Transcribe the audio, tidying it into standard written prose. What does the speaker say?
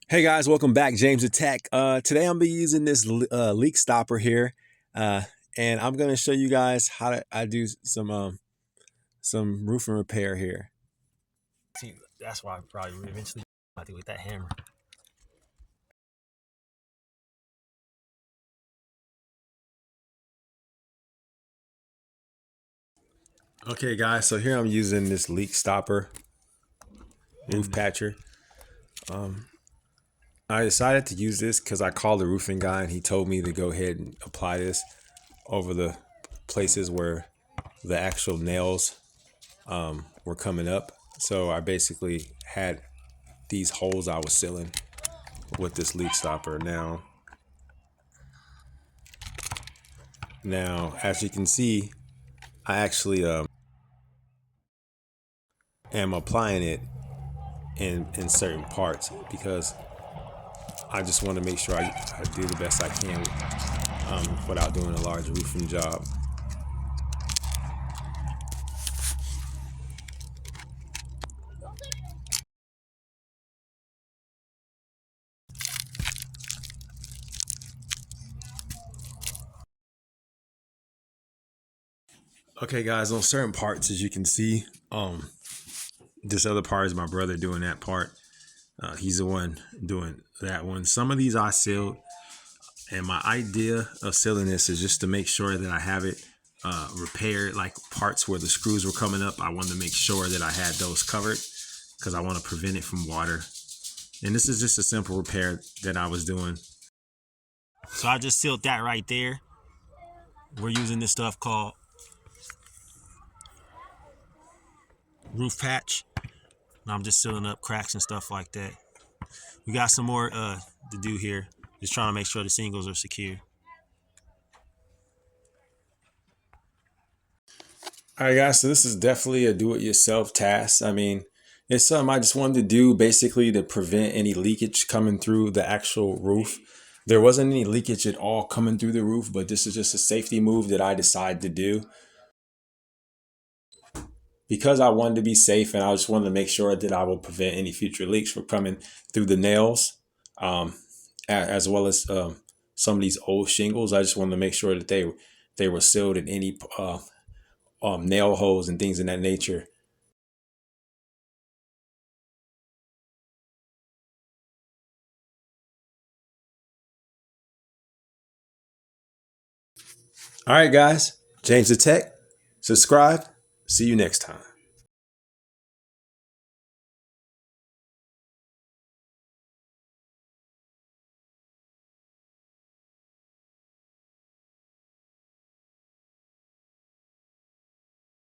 Hey guys, welcome back. James the Tech. Today I'm gonna be using this leak stopper here, uh, and I'm gonna show you guys how I do some roofing repair here. See, that's why I probably eventually I do with that hammer. Okay, guys, so here I'm using this leak stopper roof patcher. I decided to use this because I called the roofing guy and he told me to go ahead and apply this over the places where the actual nails were coming up. So I basically had these holes I was sealing with this leak stopper. Now, as you can see, I actually am applying it in certain parts because I just want to make sure I do the best I can without doing a large roofing job. Okay, guys, on certain parts, as you can see, this other part is my brother doing that part. He's the one doing that one. Some of these I sealed, and my idea of sealing this is just to make sure that I have it repaired, like parts where the screws were coming up. I wanted to make sure that I had those covered because I want to prevent it from water. And this is just a simple repair that I was doing. So I just sealed that right there. We're using this stuff called roof patch. And I'm just sealing up cracks and stuff like that. We got some more to do here. Just trying to make sure the shingles are secure. All right, guys, so this is definitely a do-it-yourself task. I mean, it's something I just wanted to do basically to prevent any leakage coming through the actual roof. There wasn't any leakage at all coming through the roof, but this is just a safety move that I decided to do because I wanted to be safe and I just wanted to make sure that I will prevent any future leaks from coming through the nails, um, as well as some of these old shingles. I just wanted to make sure that they were sealed in any nail holes and things in that nature. All right, guys, James the Tech, subscribe. See you next time.